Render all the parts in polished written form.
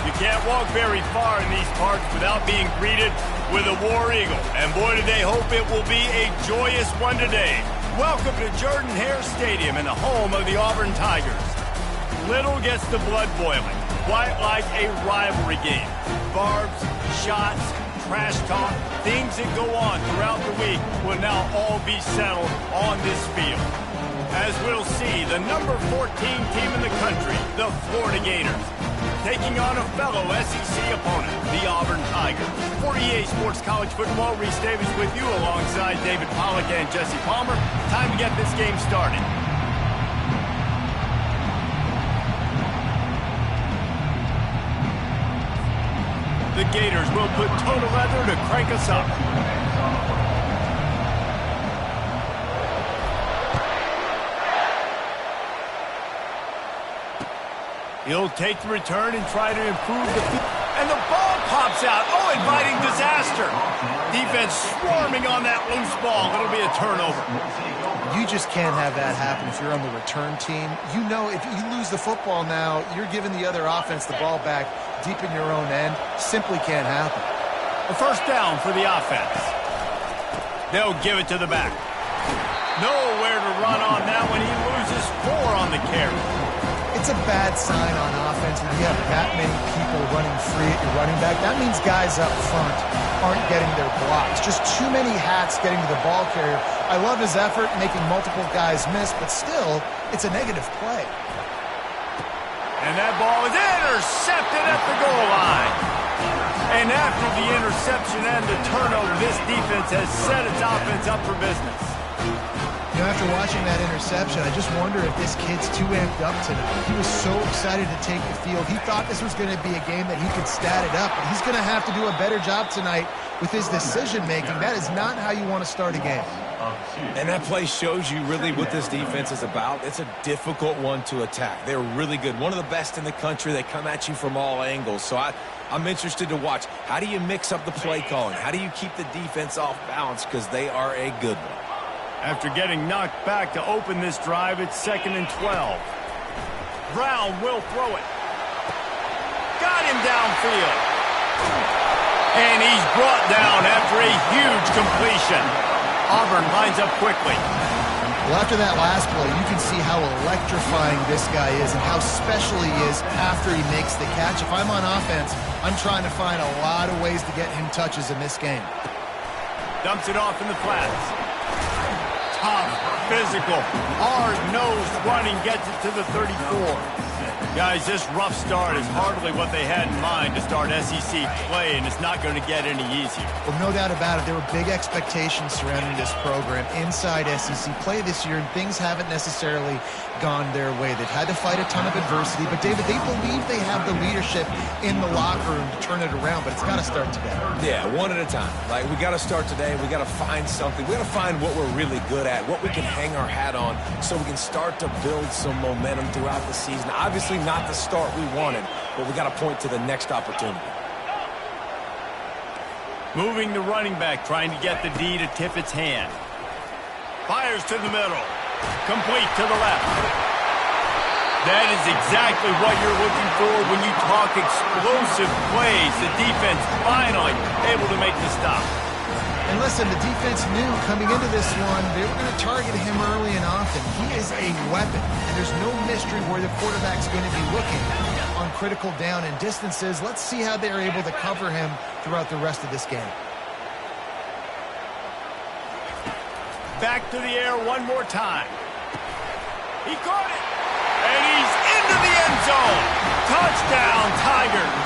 You can't walk very far in these parts without being greeted with a War Eagle. And boy, do they hope it will be a joyous one today. Welcome to Jordan-Hare Stadium and the home of the Auburn Tigers. Little gets the blood boiling, quite like a rivalry game. Barbs, shots, trash talk, things that go on throughout the week will now all be settled on this field. As we'll see, the number 14 team in the country, the Florida Gators, taking on a fellow SEC opponent, the Auburn Tigers. For EA Sports College Football, Reese Davis with you alongside David Pollack and Jesse Palmer. Time to get this game started. The Gators will put toe to leather to crank us up. He'll take the return and try to improve the field. And the ball pops out. Oh, inviting disaster. Defense swarming on that loose ball. It'll be a turnover. You just can't have that happen if you're on the return team. You know if you lose the football now, you're giving the other offense the ball back deep in your own end. Simply can't happen. A first down for the offense. They'll give it to the back. Nowhere to run on that one. He loses 4 on the carry. It's a bad sign on offense when you have that many people running free at your running back. That means guys up front aren't getting their blocks. Just too many hats getting to the ball carrier. I love his effort making multiple guys miss, but still, it's a negative play. And that ball is intercepted at the goal line. And after the interception and the turnover, this defense has set its offense up for business. You know, after watching that interception, I just wonder if this kid's too amped up tonight. He was so excited to take the field. He thought this was going to be a game that he could stat it up, but he's going to have to do a better job tonight with his decision-making. That is not how you want to start a game. And that play shows you really what this defense is about. It's a difficult one to attack. They're really good. One of the best in the country. They come at you from all angles. So I'm interested to watch. How do you mix up the play calling? How do you keep the defense off balance? Because they are a good one. After getting knocked back to open this drive, it's 2nd and 12. Brown will throw it. Got him downfield. And he's brought down after a huge completion. Auburn lines up quickly. Well, after that last play, you can see how electrifying this guy is and how special he is after he makes the catch. If I'm on offense, I'm trying to find a lot of ways to get him touches in this game. Dumps it off in the flats. Tough, physical, hard-nosed running gets it to the 34. Guys, this rough start is hardly what they had in mind to start SEC play, and it's not going to get any easier. Well, no doubt about it. There were big expectations surrounding this program inside SEC play this year, and things haven't necessarily gone their way. They've had to fight a ton of adversity, but, David, they believe they have the leadership in the locker room to turn it around, but it's got to start today. Yeah, one at a time. Like, we got to start today. We got to find something. We got to find what we're really good at, what we can hang our hat on so we can start to build some momentum throughout the season. Obviously not the start we wanted, but we got to point to the next opportunity. Moving the running back, trying to get the D to tip its hand. Fires to the middle. Complete to the left. That is exactly what you're looking for when you talk explosive plays. The defense finally able to make the stop. And listen, the defense knew coming into this one, they were going to target him early and often. He is a weapon, and there's no mystery where the quarterback's going to be looking on critical down and distances. Let's see how they're able to cover him throughout the rest of this game. Back to the air one more time. He caught it, and he's into the end zone. Touchdown, Tigers.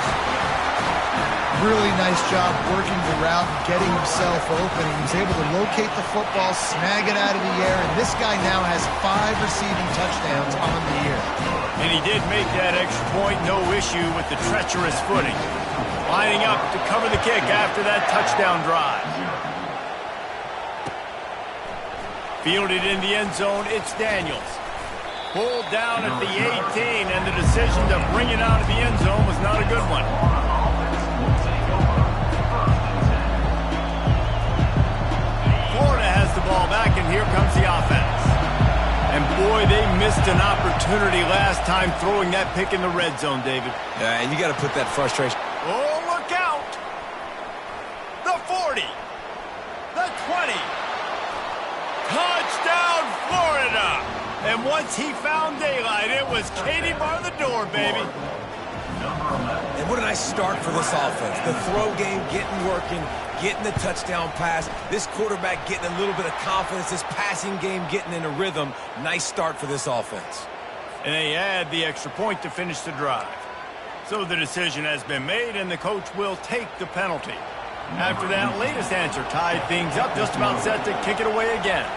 Really nice job working the route and getting himself open. He was able to locate the football, snag it out of the air, and this guy now has 5 receiving touchdowns on the year. And he did make that extra point, no issue with the treacherous footing. Lining up to cover the kick after that touchdown drive. Fielded in the end zone, it's Daniels. Pulled down at the 18, and the decision to bring it out of the end zone was not a good one. Florida has the ball back, and here comes the offense. And boy, they missed an opportunity last time throwing that pick in the red zone, David. Yeah, and you got to put that frustration. Oh, look out! The 40, the 20. Touchdown, Florida! And once he found daylight, it was Katie bar the door, baby. And what a nice start for this offense. The throw game getting working, getting the touchdown pass. This quarterback getting a little bit of confidence. This passing game getting in a rhythm. Nice start for this offense. And they add the extra point to finish the drive. So the decision has been made, and the coach will take the penalty. After that latest answer tied things up, just about set to kick it away again.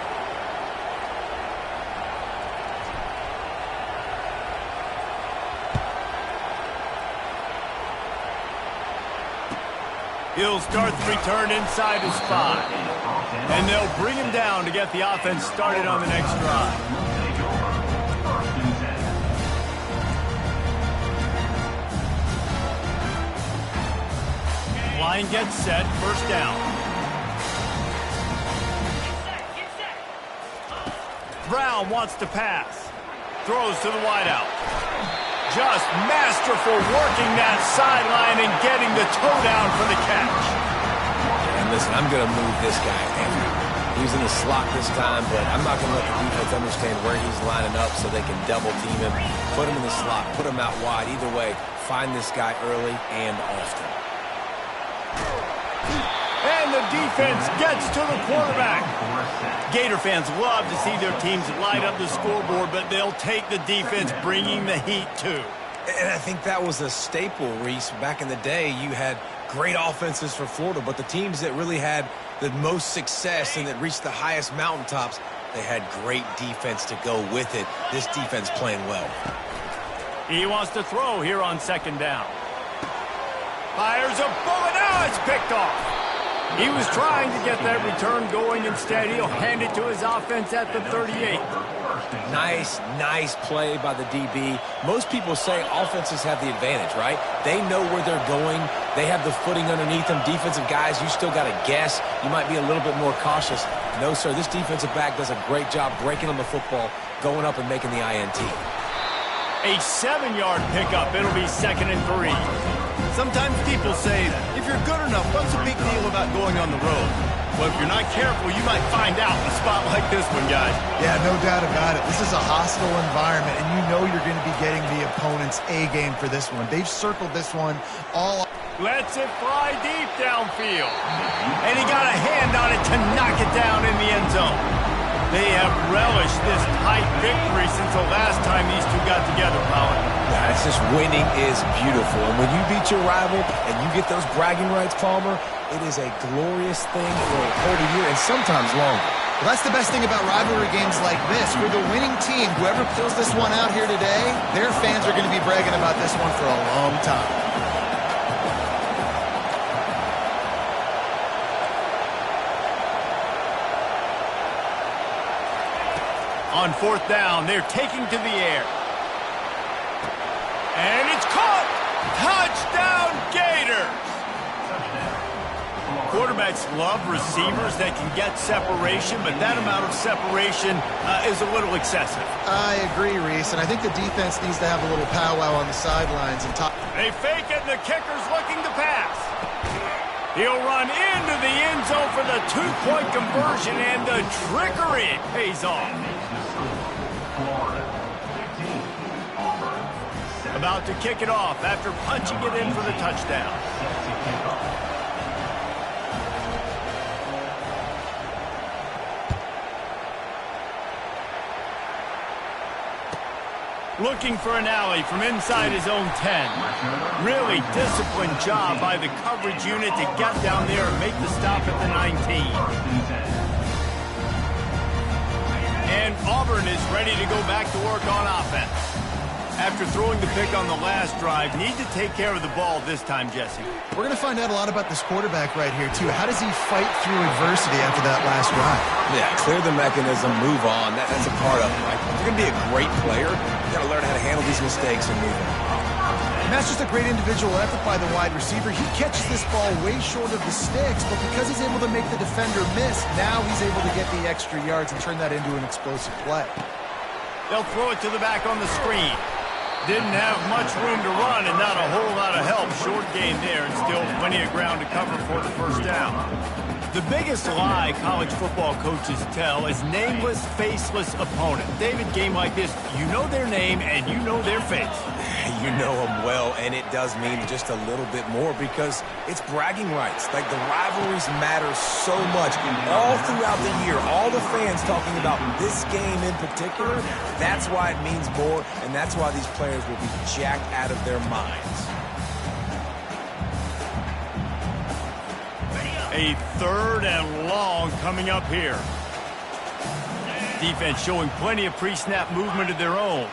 He'll start the return inside his 5. And they'll bring him down to get the offense started on the next drive. Line gets set, first down. Brown wants to pass. Throws to the wideout. Just masterful working that sideline and getting the toe down for the catch. And listen, I'm going to move this guy. He's in the slot this time, but I'm not going to let the defense understand where he's lining up so they can double team him. Put him in the slot, put him out wide. Either way, find this guy early and often. And the defense gets to the quarterback. Gator fans love to see their teams light up the scoreboard, but they'll take the defense bringing the heat too. And I think that was a staple, Reese. Back in the day, you had great offenses for Florida, but the teams that really had the most success and that reached the highest mountaintops, they had great defense to go with it. This defense playing well. He wants to throw here on second down. Fires a bullet. Now it's picked off. He was trying to get that return going. Instead, he'll hand it to his offense at the 38. Nice play by the DB. Most people say offenses have the advantage, right? They know where they're going. They have the footing underneath them. Defensive guys, you still got to guess. You might be a little bit more cautious. No, sir, this defensive back does a great job breaking on the football, going up and making the INT. A 7-yard pickup. It'll be 2nd and 3. Sometimes people say, if you're good enough, what's the big deal about going on the road? Well, if you're not careful, you might find out in a spot like this one, guys. Yeah, no doubt about it. This is a hostile environment, and you know you're going to be getting the opponent's A game for this one. They've circled this one all. Lets it fly deep downfield. And he got a hand on it to knock it down in the end zone. They have relished this tight victory since the last time these two got together, Colin. Yeah, it's just winning is beautiful. And when you beat your rival and you get those bragging rights, Palmer, it is a glorious thing for a whole year and sometimes longer. Well, that's the best thing about rivalry games like this. For the winning team, whoever pulls this one out here today, their fans are going to be bragging about this one for a long time. On 4th down, they're taking to the air. And it's caught! Touchdown, Gators! Quarterbacks love receivers that can get separation, but that amount of separation is a little excessive. I agree, Reese, and I think the defense needs to have a little powwow on the sidelines and talk. They fake it, and the kicker's looking to pass. He'll run into the end zone for the 2-point conversion, and the trickery pays off. About to kick it off after punching it in for the touchdown. Looking for an alley from inside his own 10. Really disciplined job by the coverage unit to get down there and make the stop at the 19. And Auburn is ready to go back to work on offense. After throwing the pick on the last drive, need to take care of the ball this time, Jesse. We're going to find out a lot about this quarterback right here, too. How does he fight through adversity after that last drive? Yeah, clear the mechanism, move on. That's a part of it, right? If you're going to be a great player, you got to learn how to handle these mistakes and move on. And that's just a great individual effort by the wide receiver. He catches this ball way short of the sticks, but because he's able to make the defender miss, now he's able to get the extra yards and turn that into an explosive play. They'll throw it to the back on the screen. Didn't have much room to run and not a whole lot of help. Short game there and still plenty of ground to cover for the first down. The biggest lie college football coaches tell is nameless, faceless opponent. David, game like this, you know their name and you know their face. You know them well, and it does mean just a little bit more because it's bragging rights. Like, the rivalries matter so much. All throughout the year, all the fans talking about this game in particular, that's why it means more, and that's why these players will be jacked out of their minds. A 3rd and long coming up here. Defense showing plenty of pre-snap movement of their own.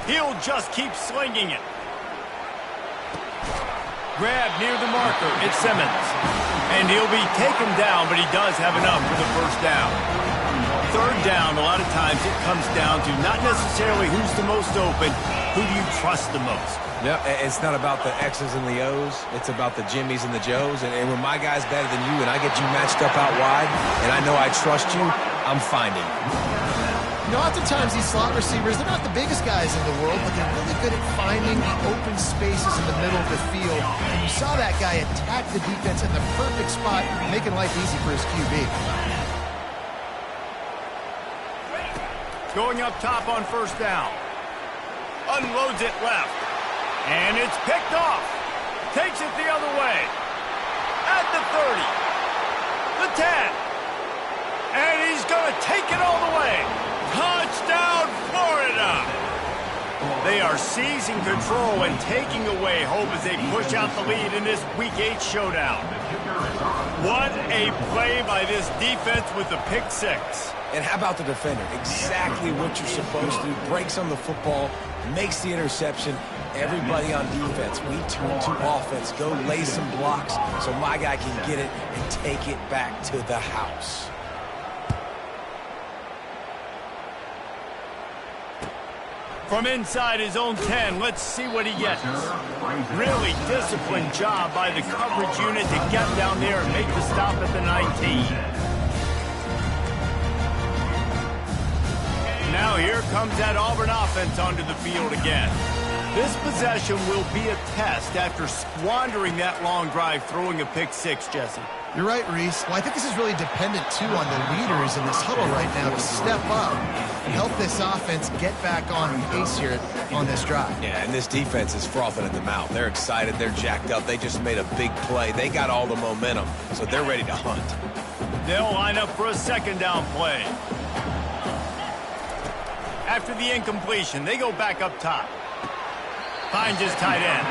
He'll just keep slinging it. Grab near the marker. It's Simmons. And he'll be taken down, but he does have enough for the first down. 3rd down, a lot of times it comes down to not necessarily who's the most open, who do you trust the most? Yep, it's not about the X's and the O's. It's about the Jimmys and the Joes. And when my guy's better than you and I get you matched up out wide and I know I trust you, I'm finding you. You know, oftentimes these slot receivers, they're not the biggest guys in the world, but they're really good at finding the open spaces in the middle of the field. And you saw that guy attack the defense in the perfect spot, making life easy for his QB. Going up top on first down. Unloads it left. And it's picked off. Takes it the other way. At the 30. The 10. And he's going to take it all the way. Touchdown, Florida! They are seizing control and taking away hope as they push out the lead in this Week 8 showdown. What a play by this defense with the pick 6. And how about the defender? Exactly what you're supposed to do. Breaks on the football, makes the interception. Everybody on defense, we turn to offense. Go lay some blocks so my guy can get it and take it back to the house. From inside his own 10, let's see what he gets. Really disciplined job by the coverage unit to get down there and make the stop at the 19. Now here comes that Auburn offense onto the field again. This possession will be a test after squandering that long drive, throwing a pick 6, Jesse. You're right, Reese. Well, I think this is really dependent, too, on the leaders in this huddle right now to step up and help this offense get back on pace here on this drive. Yeah, and this defense is frothing at the mouth. They're excited. They're jacked up. They just made a big play. They got all the momentum, so they're ready to hunt. They'll line up for a 2nd down play. After the incompletion, they go back up top. Finds his tight end.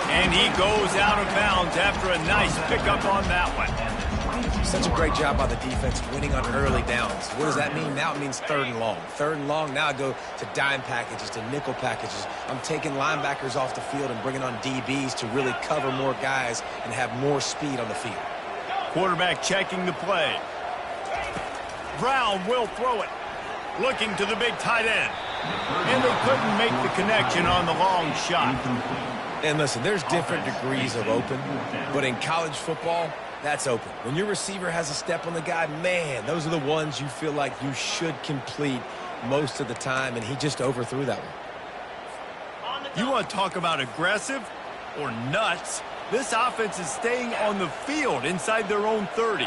And he goes out of bounds after a nice pickup on that one. Such a great job by the defense winning on early downs. What does that mean? Now it means 3rd and long. 3rd and long, now I go to dime packages, to nickel packages. I'm taking linebackers off the field and bringing on DBs to really cover more guys and have more speed on the field. Quarterback checking the play. Brown will throw it. Looking to the big tight end. And they couldn't make the connection on the long shot. And listen, there's different degrees of open, but in college football, that's open. When your receiver has a step on the guy, man, those are the ones you feel like you should complete most of the time, and he just overthrew that one. You want to talk about aggressive or nuts? This offense is staying on the field inside their own 30.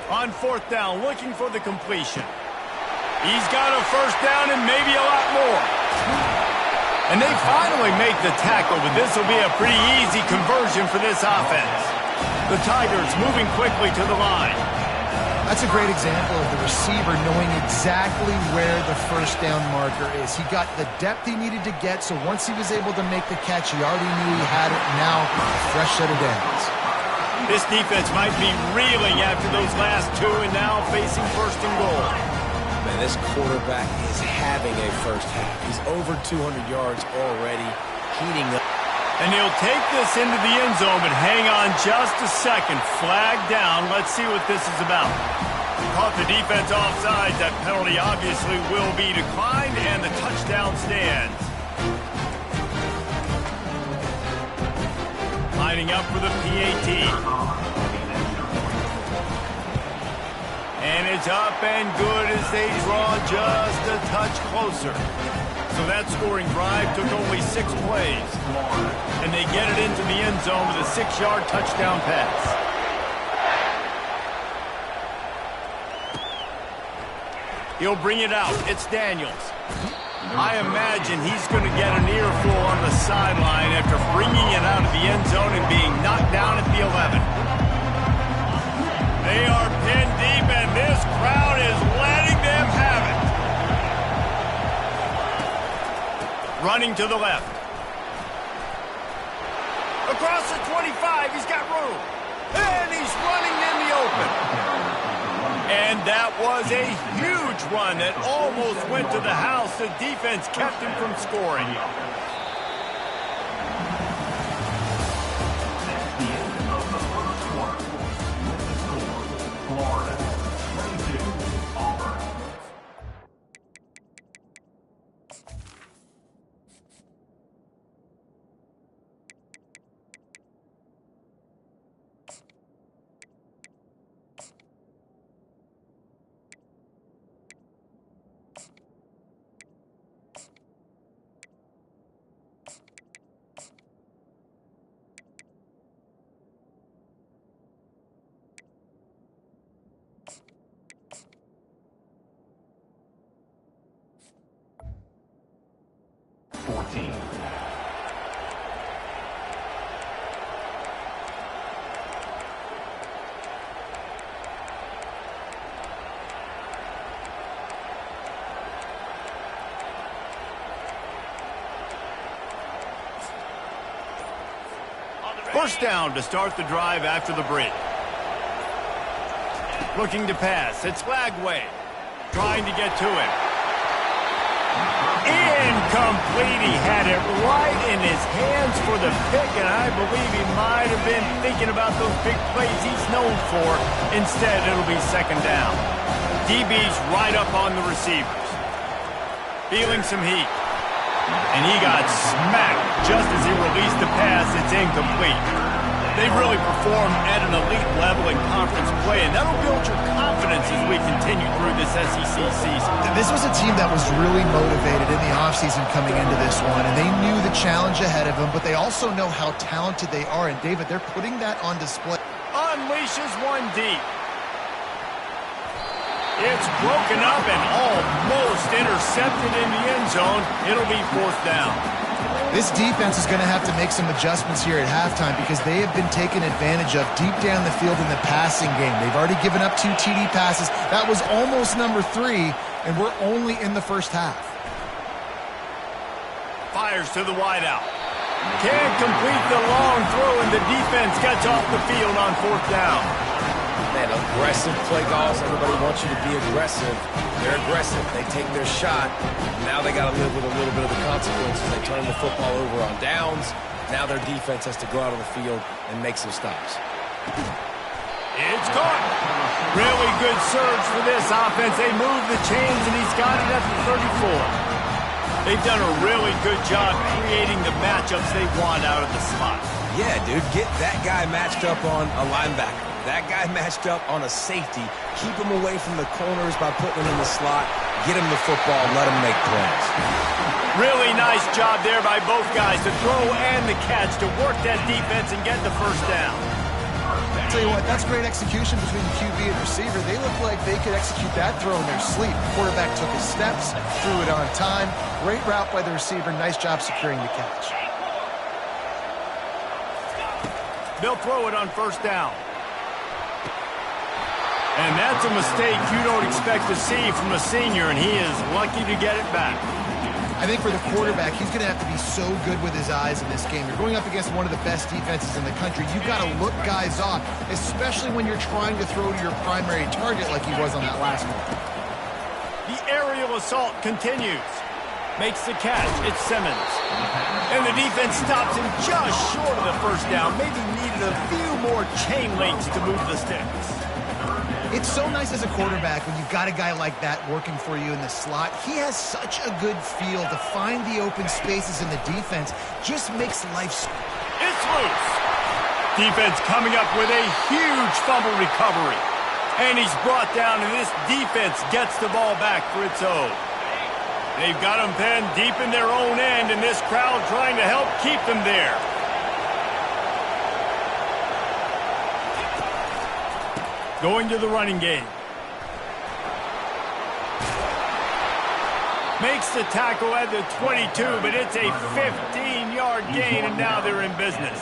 On 4th down, looking for the completion. He's got a first down and maybe a lot more. And they finally make the tackle, but this will be a pretty easy conversion for this offense. The Tigers moving quickly to the line. That's a great example of the receiver knowing exactly where the first down marker is. He got the depth he needed to get, so once he was able to make the catch, he already knew he had it. Now, a fresh set of downs. This defense might be reeling after those last 2 and now facing 1st and goal. Man, this quarterback is having a first half. He's over 200 yards already, heating up. And he'll take this into the end zone, but hang on just a second. Flag down. Let's see what this is about. Caught the defense offside. That penalty obviously will be declined, and the touchdown stands. Lining up for the PAT. And it's up and good as they draw just a touch closer. So that scoring drive took only 6 plays. And they get it into the end zone with a 6-yard touchdown pass. He'll bring it out. It's Daniels. I imagine he's going to get an earful on the sideline after bringing it out of the end zone and being knocked down at the 11. They are pinned deep, and this crowd is letting them have it. Running to the left. Across the 25, he's got room. And he's running in the open. And that was a huge run that almost went to the house. The defense kept him from scoring. First down to start the drive after the break. Looking to pass. It's Lagway. Trying to get to it. Incomplete. He had it right in his hands for the pick, and I believe he might have been thinking about those big plays he's known for. Instead, it'll be second down. DB's right up on the receivers. Feeling some heat. And he got smacked just as he released the pass. It's incomplete. They've really performed at an elite level in conference play, and that'll build your confidence as we continue through this SEC season. This was a team that was really motivated in the offseason coming into this one, and they knew the challenge ahead of them, but they also know how talented they are. And, David, they're putting that on display. Unleashes one deep. It's broken up and almost intercepted in the end zone. It'll be fourth down. This defense is going to have to make some adjustments here at halftime because they have been taken advantage of deep down the field in the passing game. They've already given up 2 TD passes. That was almost number 3, and we're only in the first half. Fires to the wideout. Can't complete the long throw, and the defense gets off the field on fourth down. Man, aggressive play calls. Everybody wants you to be aggressive. They're aggressive. They take their shot. Now they got to live with a little bit of the consequences. They turn the football over on downs. Now their defense has to go out on the field and make some stops. It's caught. Really good surge for this offense. They move the chains, and he's got it at the 34. They've done a really good job creating the matchups they want out of the slot. Yeah, dude, get that guy matched up on a linebacker. That guy matched up on a safety. Keep him away from the corners by putting him in the slot. Get him the football. Let him make plays. Really nice job there by both guys to throw and the catch to work that defense and get the first down. I'll tell you what, that's great execution between the QB and receiver. They look like they could execute that throw in their sleep. The quarterback took his steps, threw it on time. Great route by the receiver. Nice job securing the catch. They'll throw it on first down. And that's a mistake you don't expect to see from a senior, and he is lucky to get it back. I think for the quarterback, he's going to have to be so good with his eyes in this game. You're going up against one of the best defenses in the country. You've got to look guys off, especially when you're trying to throw to your primary target like he was on that last one. The aerial assault continues. Makes the catch. It's Simmons. And the defense stops him just short of the first down. Maybe needed a few more chain links to move the sticks. It's so nice as a quarterback when you've got a guy like that working for you in the slot. He has such a good feel to find the open spaces in the defense. Just makes life... It's loose. Defense coming up with a huge fumble recovery. And he's brought down, and this defense gets the ball back for its own. They've got them pinned deep in their own end, and this crowd trying to help keep them there. Going to the running game. Makes the tackle at the 22, but it's a 15-yard gain, and now they're in business.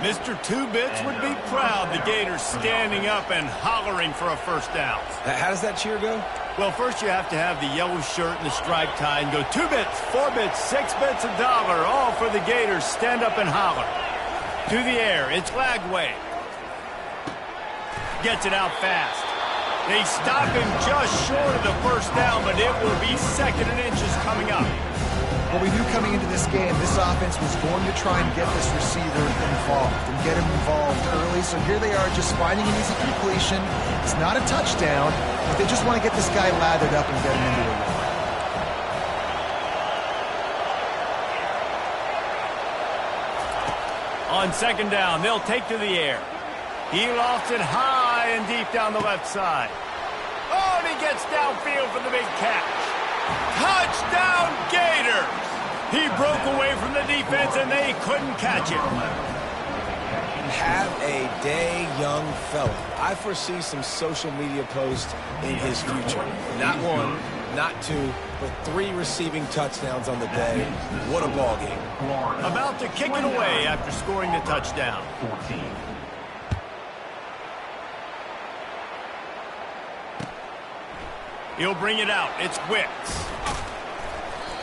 Mr. Two-Bits would be proud the Gators standing up and hollering for a first down. How does that cheer go? Well, first you have to have the yellow shirt and the striped tie and go 2 bits, 4 bits, 6 bits, $1, all for the Gators. Stand up and holler. To the air, it's Lagway. Gets it out fast. They stop him just short of the first down, but it will be 2nd and inches coming up. Well, we knew coming into this game, this offense was going to try and get this receiver involved and get him involved early. So here they are just finding an easy completion. It's not a touchdown, but they just want to get this guy lathered up and get him into a run. On 2nd down, they'll take to the air. He lofts it high and deep down the left side. Oh, and he gets downfield for the big catch. Touchdown, Gators! He broke away from the defense, and they couldn't catch him. Have a day, young fella. I foresee some social media posts in his future. Not 1, not 2, but 3 receiving touchdowns on the day. What a ball game. About to kick it away after scoring the touchdown. He'll bring it out. It's Wicks.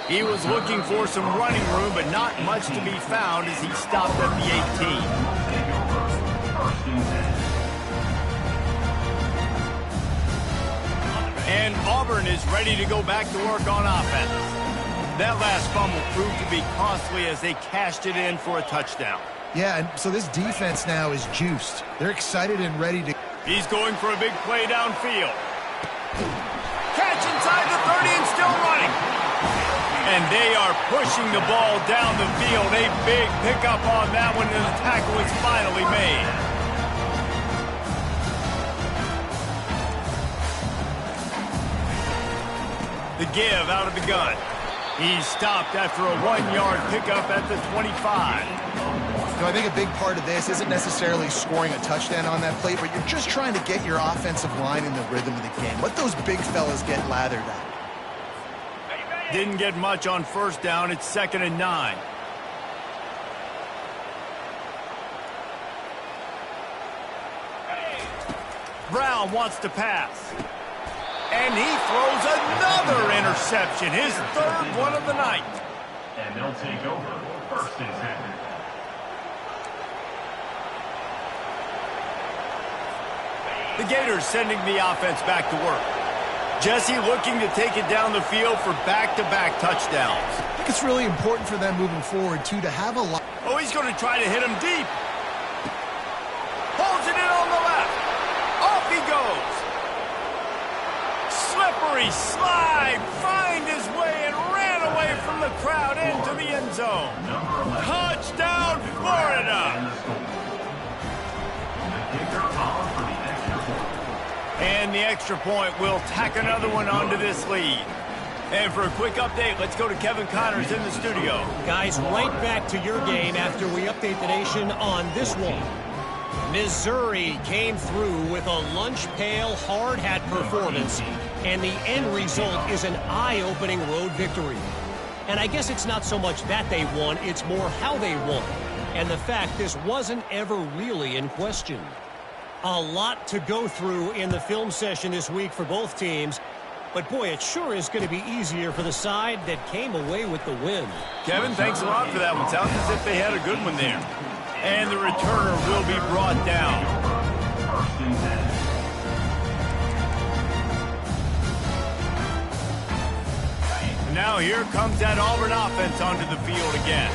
He was looking for some running room, but not much to be found as he stopped at the 18. And Auburn is ready to go back to work on offense. That last fumble proved to be costly as they cashed it in for a touchdown. Yeah, and so this defense now is juiced. They're excited and ready to... He's going for a big play downfield. Catch inside the 30 and still running. And they are pushing the ball down the field. A big pickup on that one, and the tackle is finally made. The give out of the gun. He's stopped after a 1-yard pickup at the 25. I think a big part of this isn't necessarily scoring a touchdown on that play, but you're just trying to get your offensive line in the rhythm of the game. Let those big fellas get lathered up. Didn't get much on 1st down. It's 2nd and 9. Brown wants to pass. And he throws another interception, his 3rd one of the night. And they'll take over 1st and 10. The Gators sending the offense back to work. Jesse looking to take it down the field for back-to-back touchdowns. I think it's really important for them moving forward, too, to have a lot. Oh, he's going to try to hit him deep. Holds it in on the left. Off he goes. Slippery slide. Find his way and ran away from the crowd into the end zone. Touchdown, Florida. And the extra point will tack another one onto this lead. And for a quick update, let's go to Kevin Connors in the studio. Guys, right back to your game after we update the nation on this one. Missouri came through with a lunch pail hard hat performance, and the end result is an eye-opening road victory. And I guess it's not so much that they won, it's more how they won. And the fact this wasn't ever really in question. A lot to go through in the film session this week for both teams. But, boy, it sure is going to be easier for the side that came away with the win. Kevin, thanks a lot for that one. Sounds as if they had a good one there. And the returner will be brought down. And now here comes that Auburn offense onto the field again.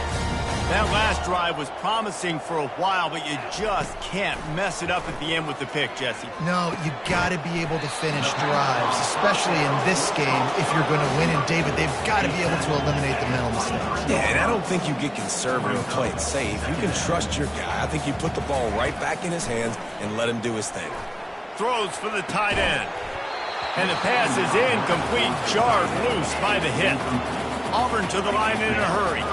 That last drive was promising for a while, but you just can't mess it up at the end with the pick, Jesse. No, you got to be able to finish drives, especially in this game if you're going to win. And, David, they've got to be able to eliminate the mental mistakes. Yeah, and I don't think you get conservative and play it safe. You can trust your guy. I think you put the ball right back in his hands and let him do his thing. throws for the tight end. And the pass is incomplete, jarred loose by the hit. Auburn to the line in a hurry.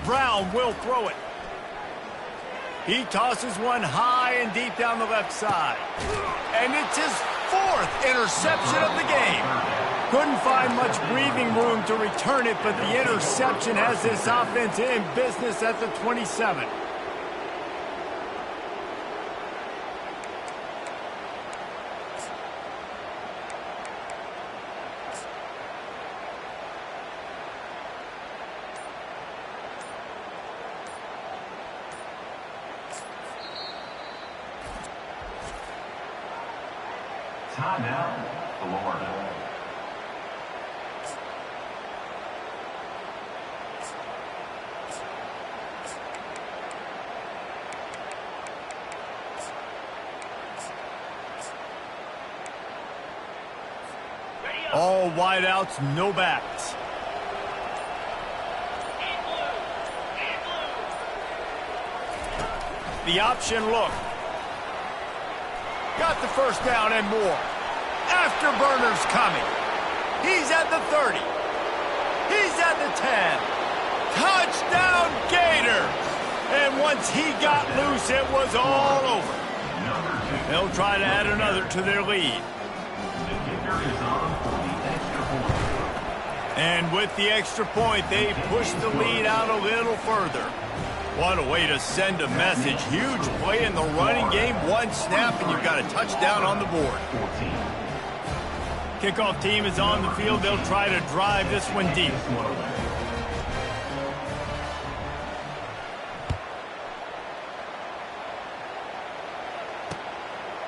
Brown will throw it. He tosses one high and deep down the left side. And it's his 4th interception of the game. Couldn't find much breathing room to return it, but the interception has this offense in business at the 27. Timeout, Florida. All wideouts, no backs. The option look. Got the first down and more. Afterburner's coming. He's at the 30. He's at the 10. Touchdown Gators! And once he got loose, it was all over. They'll try to add another to their lead. And with the extra point, they push the lead out a little further. What a way to send a message. Huge play in the running game. One snap, and you've got a touchdown on the board. Kickoff team is on the field. They'll try to drive this one deep.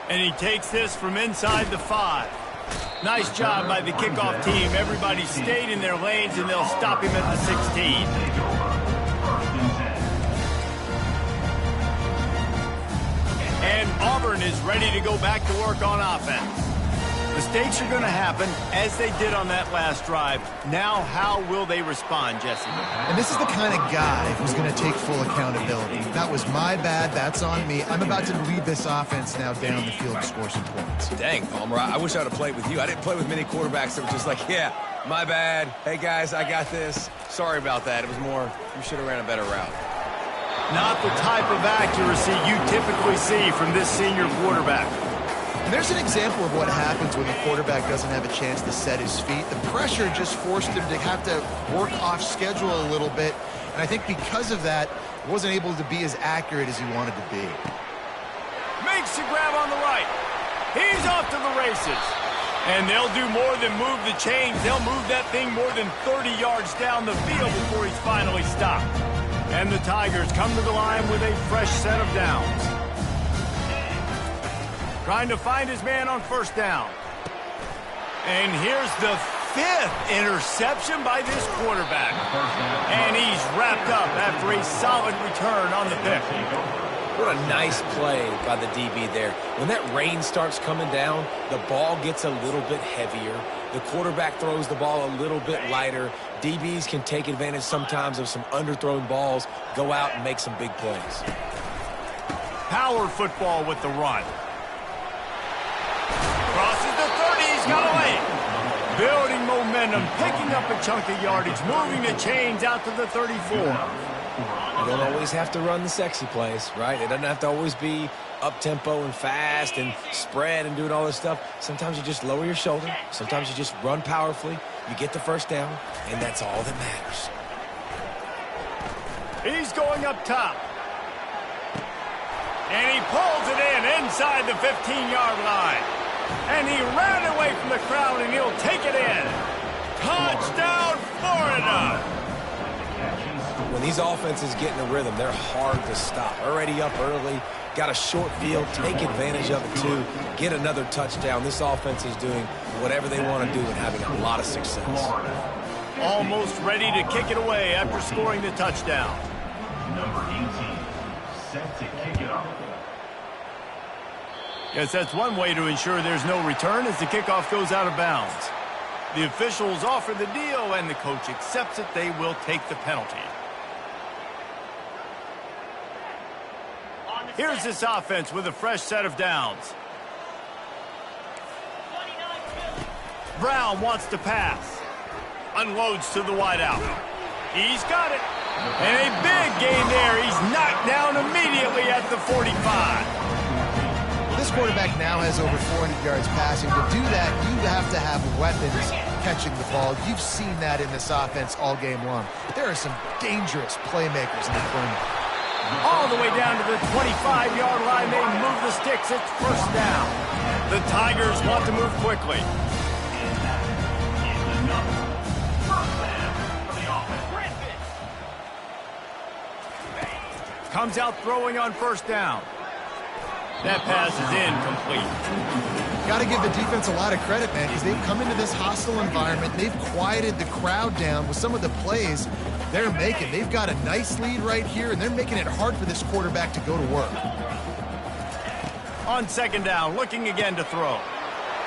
And he takes this from inside the 5. Nice job by the kickoff team. Everybody stayed in their lanes, and they'll stop him at the 16. And Auburn is ready to go back to work on offense. Mistakes are going to happen, as they did on that last drive. Now, how will they respond, Jesse? And this is the kind of guy who's going to take full accountability. That was my bad. That's on me. I'm about to lead this offense now down the field to score some points. Dang, Palmer, I wish I would have played with you. I didn't play with many quarterbacks that were just like, yeah, my bad. Hey, guys, I got this. Sorry about that. It was more, you should have ran a better route. Not the type of accuracy you typically see from this senior quarterback. And there's an example of what happens when the quarterback doesn't have a chance to set his feet. The pressure just forced him to have to work off schedule a little bit. And I think because of that, wasn't able to be as accurate as he wanted to be. Makes the grab on the right. He's off to the races. And they'll do more than move the chains. They'll move that thing more than 30 yards down the field before he's finally stopped. And the Tigers come to the line with a fresh set of downs. Trying to find his man on first down. And here's the 5th interception by this quarterback. And he's wrapped up after a solid return on the pick. What a nice play by the DB there. When that rain starts coming down, the ball gets a little bit heavier. The quarterback throws the ball a little bit lighter. DBs can take advantage sometimes of some underthrown balls, go out and make some big plays. Power football with the run. Crosses the 30, he's got a lane. Building momentum, picking up a chunk of yardage, moving the chains out to the 34. You don't always have to run the sexy plays, right? It doesn't have to always be up-tempo and fast and spread and doing all this stuff. Sometimes you just lower your shoulder. Sometimes you just run powerfully. You get the first down, and that's all that matters. He's going up top. And he pulls it in inside the 15-yard line. And he ran away from the crowd, and he'll take it in. Touchdown, Florida! When these offenses get in a rhythm, they're hard to stop. Already up early, got a short field, take advantage of it too, get another touchdown. This offense is doing whatever they want to do and having a lot of success. Almost ready to kick it away after scoring the touchdown. Number 18, set to kick it off. Yes, that's one way to ensure there's no return as the kickoff goes out of bounds. The officials offer the deal, and the coach accepts it. They will take the penalty. Here's this offense with a fresh set of downs. Brown wants to pass. Unloads to the wideout. He's got it. And a big gain there. He's knocked down immediately at the 45. This quarterback now has over 400 yards passing. To do that, you have to have weapons catching the ball. You've seen that in this offense all game long. There are some dangerous playmakers in the perimeter. All the way down to the 25-yard line. They move the sticks. It's first down. The Tigers want to move quickly. And that is another first down for the offense. Comes out throwing on first down. That pass is incomplete. Got to give the defense a lot of credit, man, because they've come into this hostile environment. They've quieted the crowd down with some of the plays they're making. They've got a nice lead right here, and they're making it hard for this quarterback to go to work. On second down, looking again to throw.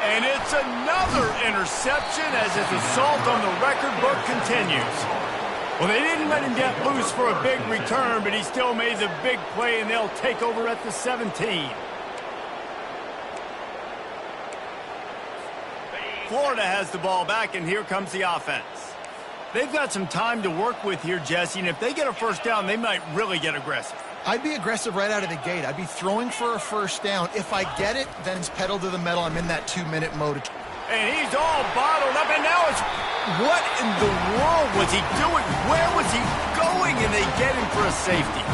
And it's another interception as his assault on the record book continues. Well, they didn't let him get loose for a big return, but he still made the big play, and they'll take over at the 17. Florida has the ball back, and here comes the offense. They've got some time to work with here, Jesse, and if they get a first down, they might really get aggressive. I'd be aggressive right out of the gate. I'd be throwing for a first down. If I get it, then it's pedal to the metal. I'm in that 2-minute mode. And he's all bottled up, and now it's... What in the world was he doing? Where was he going? And they get him for a safety.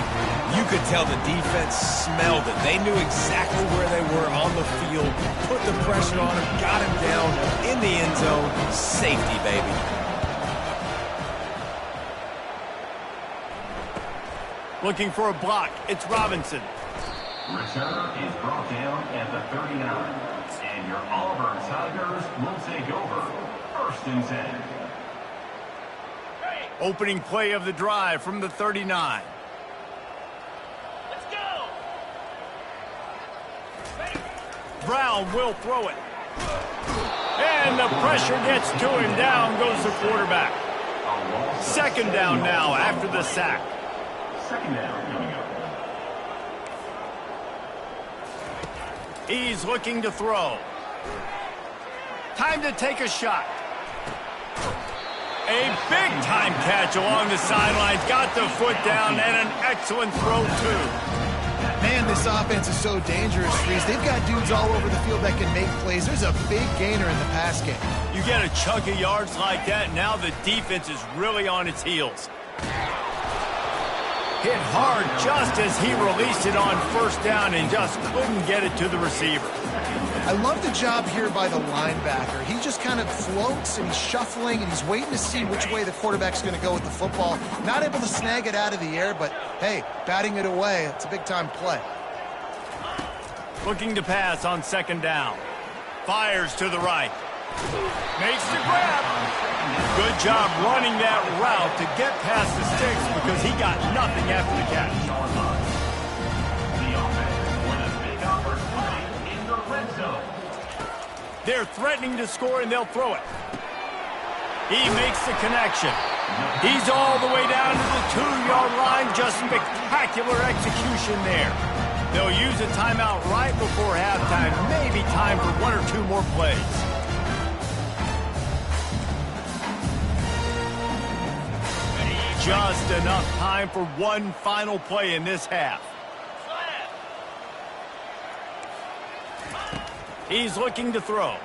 You could tell the defense smelled it. They knew exactly where they were on the field, put the pressure on him, got him down in the end zone. Safety, baby. Looking for a block. It's Robinson. Return is brought down at the 39. And your Auburn Tigers will take over. First and 10. Opening play of the drive from the 39. Let's go. Brown will throw it. And the pressure gets to him. Down goes the quarterback. Second down now after the sack. Second down coming up. He's looking to throw. Time to take a shot. A big-time catch along the sidelines. Got the foot down and an excellent throw, too. Man, this offense is so dangerous, Freeze. They've got dudes all over the field that can make plays. There's a big gainer in the pass game. You get a chunk of yards like that, now the defense is really on its heels. Hit hard just as he released it on first down and just couldn't get it to the receiver. I love the job here by the linebacker. He just kind of floats and he's shuffling and he's waiting to see which way the quarterback's going to go with the football. Not able to snag it out of the air, but hey, batting it away, it's a big-time play. Looking to pass on second down. Fires to the right. Makes the grab. Good job running that route to get past the sticks because he got nothing after the catch. The offense with a big opportunity in the red zone. They're threatening to score, and they'll throw it. He makes the connection. He's all the way down to the 2-yard line. Just spectacular execution there. They'll use a timeout right before halftime. Maybe time for one or two more plays. Just enough time for one final play in this half. He's looking to throw.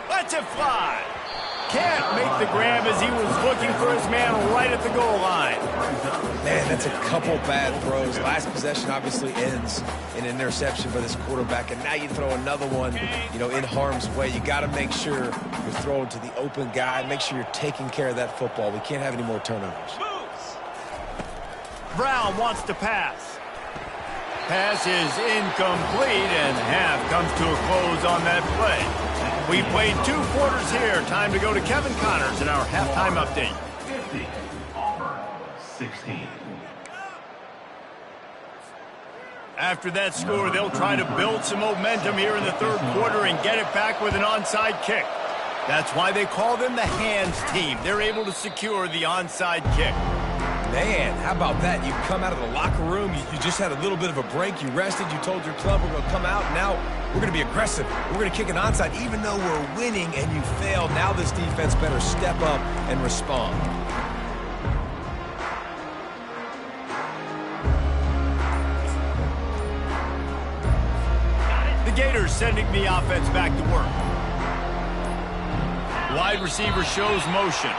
Lets it fly. Can't make the grab as he was looking for his man right at the goal line. Man, that's a couple bad throws. Last possession obviously ends in an interception by this quarterback, and now you throw another one, in harm's way. You got to make sure you're throwing to the open guy. Make sure you're taking care of that football. We can't have any more turnovers. Brown wants to pass. Pass is incomplete, and half comes to a close on that play. We played 2 quarters here. Time to go to Kevin Connors in our halftime update. 50, Auburn 16. After that score, they'll try to build some momentum here in the third quarter and get it back with an onside kick. That's why they call them the hands team. They're able to secure the onside kick. Man, how about that? You come out of the locker room, you just had a little bit of a break, you rested, you told your club we're going to come out, now we're going to be aggressive. We're going to kick an onside even though we're winning and you failed. Now this defense better step up and respond. The Gators sending the offense back to work. Wide receiver shows motion.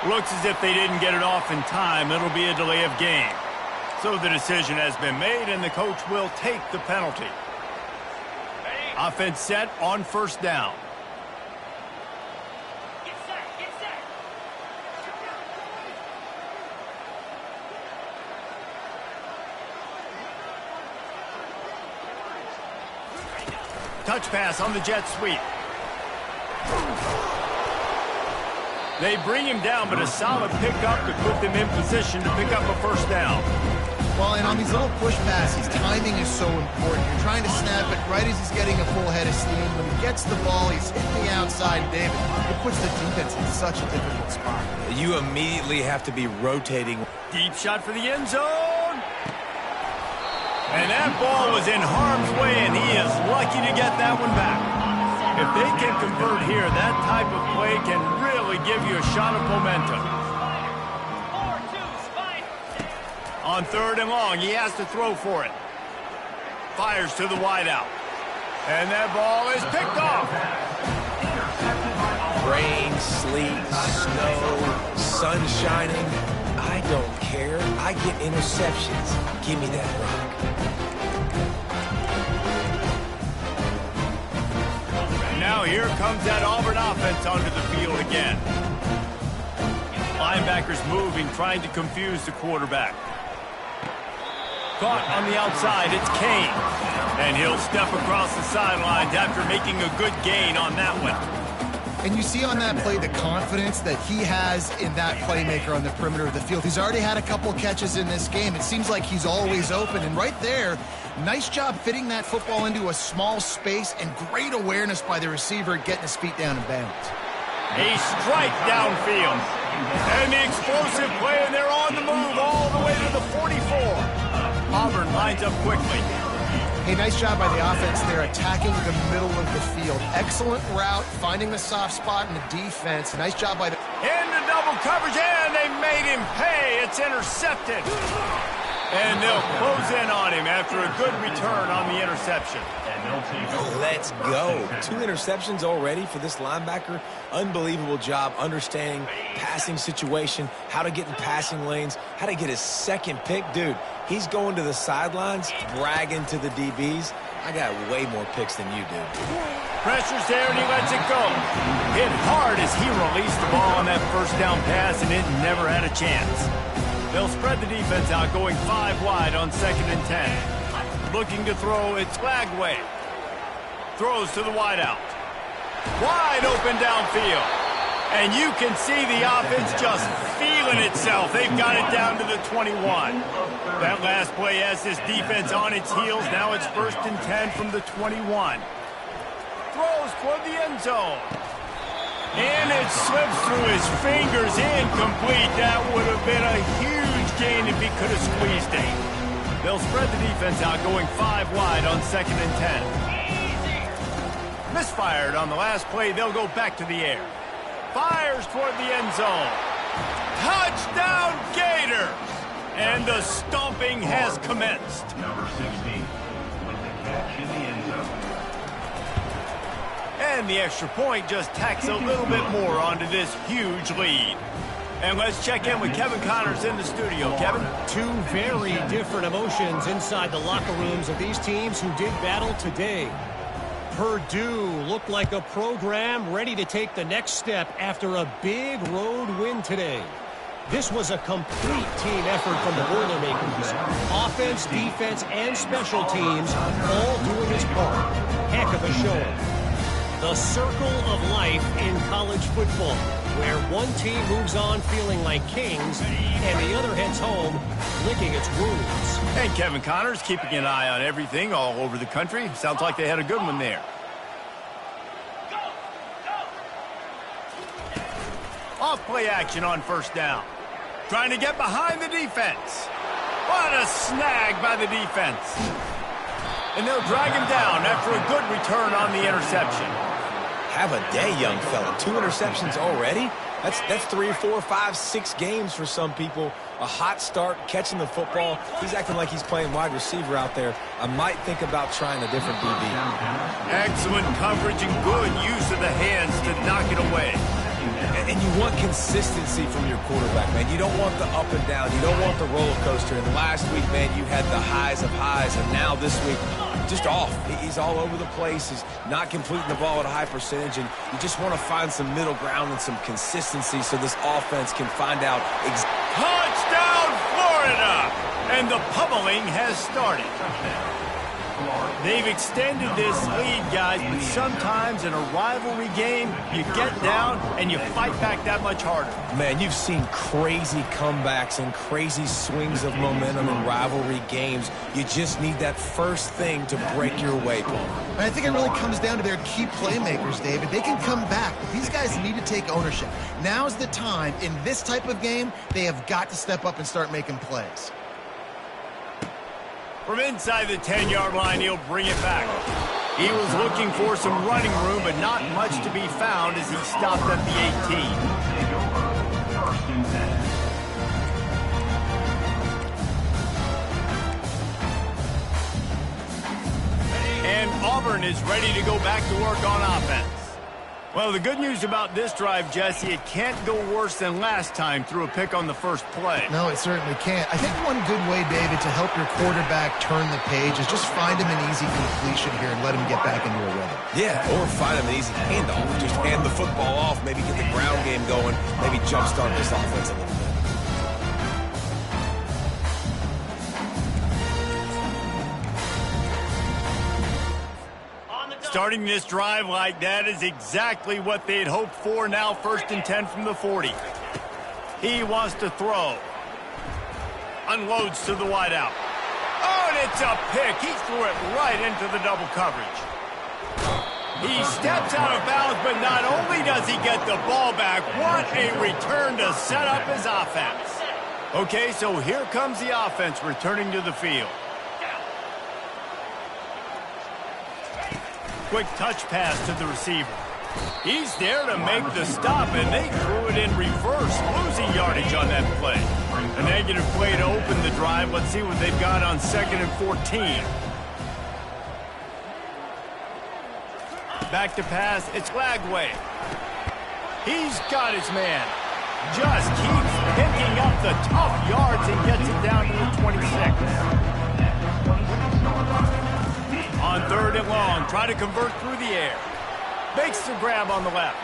Looks as if they didn't get it off in time. It'll be a delay of game. So the decision has been made, and the coach will take the penalty. Offense set on first down. Get set, get set. Touch pass on the jet sweep. They bring him down, but a solid pickup to put them in position to pick up a first down. Well, and on these little push passes, timing is so important. You're trying to snap it right as he's getting a full head of steam. When he gets the ball, he's hitting the outside, David. It puts the defense in such a difficult spot. You immediately have to be rotating. Deep shot for the end zone. And that ball was in harm's way, and he is lucky to get that one back. If they can convert here, that type of play can really give you a shot of momentum. 4-2, Spider. On third and long, he has to throw for it. Fires to the wideout. And that ball is picked off. Rain, sleet, snow, sun shining. I don't care. I get interceptions. Give me that rock. Now here comes that Auburn offense onto the field again. Linebackers moving, trying to confuse the quarterback. Caught on the outside, it's Kane. And he'll step across the sidelines after making a good gain on that one. And you see on that play the confidence that he has in that playmaker on the perimeter of the field. He's already had a couple catches in this game. It seems like he's always open. And right there, nice job fitting that football into a small space and great awareness by the receiver getting his feet down in bounds. A strike downfield. And the explosive play, and they're on the move all the way to the 44. Auburn lines up quickly. Hey, nice job by the offense there, attacking the middle of the field. Excellent route, finding the soft spot in the defense. Nice job by the... Into double coverage, and they made him pay. It's intercepted. And they'll close in on him after a good return on the interception. Let's go. 2 interceptions already for this linebacker. Unbelievable job understanding passing situation, how to get in passing lanes, how to get his second pick. Dude, he's going to the sidelines, bragging to the DBs. I got way more picks than you do. Pressure's there, and he lets it go. Hit hard as he released the ball on that first down pass, and it never had a chance. They'll spread the defense out, going 5 wide on 2nd and 10. Looking to throw, it's Lagway. Throws to the wideout. Wide open downfield. And you can see the offense just feeling itself. They've got it down to the 21. That last play has this defense on its heels. Now it's 1st and 10 from the 21. Throws toward the end zone. And it slips through his fingers, incomplete. That would have been a huge gain if he could have squeezed it. They'll spread the defense out, going 5 wide on 2nd and 10. Misfired on the last play. They'll go back to the air. Fires toward the end zone. Touchdown, Gators! And the stomping has commenced. Number 16 with the catch in the end zone. And the extra point just tacks a little bit more onto this huge lead. And let's check in with Kevin Connors in the studio. Kevin? 2 very different emotions inside the locker rooms of these teams who did battle today. Purdue looked like a program ready to take the next step after a big road win today. This was a complete team effort from the Boilermakers. Offense, defense, and special teams all doing its part. Heck of a showing. The circle of life in college football, where one team moves on feeling like kings and the other heads home licking its wounds. And Kevin Connors keeping an eye on everything all over the country. Sounds like they had a good one there. play action on first down. Trying to get behind the defense. What a snag by the defense. And they'll drag him down after a good return on the interception. Have a day, young fella. 2 interceptions already? That's 3, 4, 5, 6 games for some people. A hot start, catching the football. He's acting like he's playing wide receiver out there. I might think about trying a different DB. Excellent coverage and good use of the hands to knock it away. And you want consistency from your quarterback, man. You don't want the up and down. You don't want the roller coaster. And last week, man, you had the highs of highs. And now this week, just off. He's all over the place. He's not completing the ball at a high percentage. And you just want to find some middle ground and some consistency so this offense can find out Touchdown, Florida! And the pummeling has started. They've extended this lead, guys, but sometimes in a rivalry game, you get down and you fight back that much harder. Man, you've seen crazy comebacks and crazy swings of momentum in rivalry games. You just need that first thing to break your way, Paul. And I think it really comes down to their key playmakers, David. They can come back, but these guys need to take ownership. Now's the time. In this type of game, they have got to step up and start making plays. From inside the 10-yard line, he'll bring it back. He was looking for some running room, but not much to be found as he stopped at the 18. First and 10. And Auburn is ready to go back to work on offense. Well, the good news about this drive, Jesse, it can't go worse than last time through a pick on the first play. No, it certainly can't. I think one good way, David, to help your quarterback turn the page is just find him an easy completion here and let him get back into a rhythm. Yeah, or find him an easy handoff. Just hand the football off, maybe get the ground game going, maybe jumpstart this offense a little bit. Starting this drive like that is exactly what they'd hoped for. Now 1st and 10 from the 40. He wants to throw. Unloads to the wideout. Oh, and it's a pick. He threw it right into the double coverage. He steps out of bounds, but not only does he get the ball back, what a return to set up his offense. Okay, so here comes the offense returning to the field. Quick touch pass to the receiver. He's there to make the stop, and they threw it in reverse, losing yardage on that play. A negative play to open the drive. Let's see what they've got on 2nd and 14. Back to pass. It's Lagway. He's got his man. Just keeps picking up the tough yards and gets it down to the 26. On 3rd and long, try to convert through the air. Makes the grab on the left.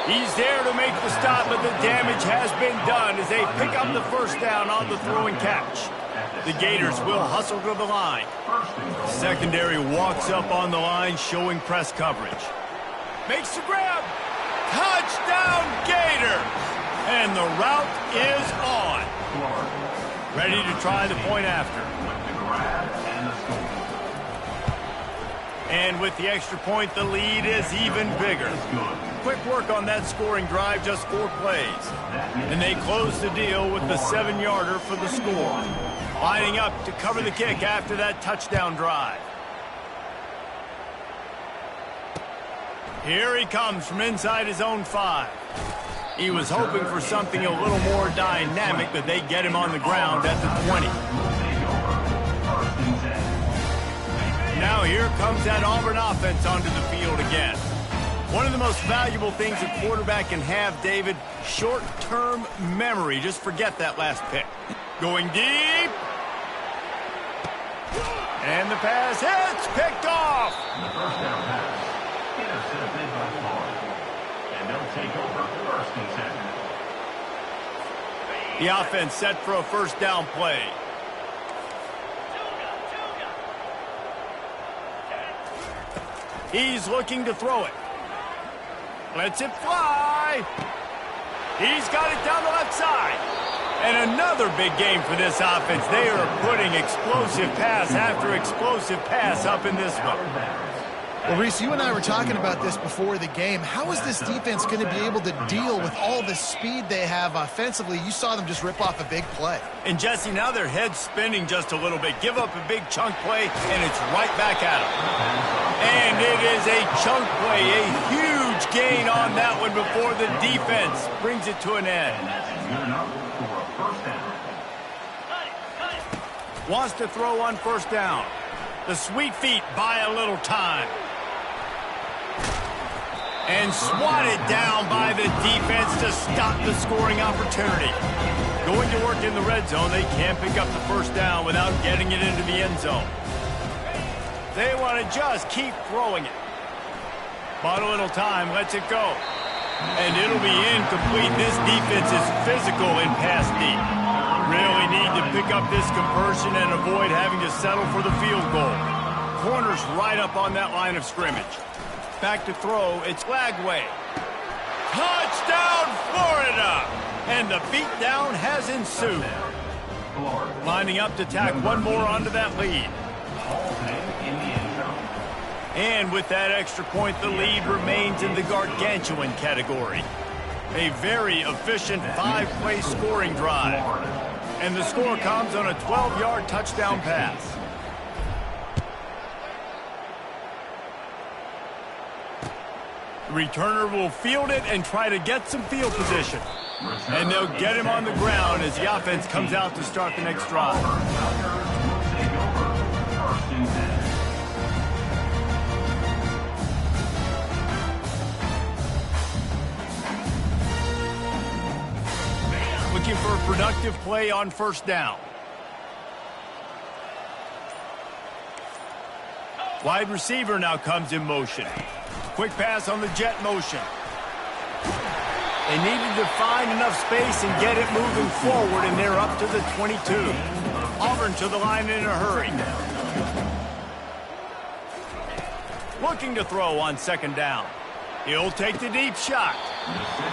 He's there to make the stop, but the damage has been done as they pick up the first down on the throw and catch. The Gators will hustle to the line. Secondary walks up on the line, showing press coverage. Makes the grab. Touchdown, Gators! And the route is on. Ready to try the point after. And with the extra point, the lead is even bigger. Quick work on that scoring drive, just 4 plays. And they close the deal with the 7-yarder for the score. Lining up to cover the kick after that touchdown drive. Here he comes from inside his own 5. He was hoping for something a little more dynamic, but they get him on the ground at the 20. Now here comes that Auburn offense onto the field again. One of the most valuable things a quarterback can have, David, short-term memory. Just forget that last pick. Going deep. And the pass hits, picked off. The first down pass, intercepted by Florida. And they'll take over 1st and 10. The offense set for a first down play. He's looking to throw it. Lets it fly. He's got it down the left side. And another big game for this offense. They are putting explosive pass after explosive pass up in this one. Well, Reese, you and I were talking about this before the game. How is this defense going to be able to deal with all the speed they have offensively? You saw them just rip off a big play. And, Jesse, now their head's spinning just a little bit. Give up a big chunk play, and it's right back at them. And it is a chunk play, a huge gain on that one before the defense brings it to an end. And that's good enough for a first down. Wants to throw on first down. The sweet feet buy a little time. And swatted down by the defense to stop the scoring opportunity. Going to work in the red zone, they can't pick up the first down without getting it into the end zone. They want to just keep throwing it. Bought a little time, lets it go. And it'll be incomplete. This defense is physical in pass deep. Really need to pick up this conversion and avoid having to settle for the field goal. Corner's right up on that line of scrimmage. Back to throw, it's Lagway. Touchdown, Florida! And the beatdown has ensued. Lining up to tack one more onto that lead. And with that extra point, the lead remains in the gargantuan category. A very efficient 5-play scoring drive. And the score comes on a 12-yard touchdown pass. The returner will field it and try to get some field position. And they'll get him on the ground as the offense comes out to start the next drive. Looking for a productive play on first down. Wide receiver now comes in motion. Quick pass on the jet motion. They needed to find enough space and get it moving forward, and they're up to the 22. Auburn to the line in a hurry. Looking to throw on second down. He'll take the deep shot.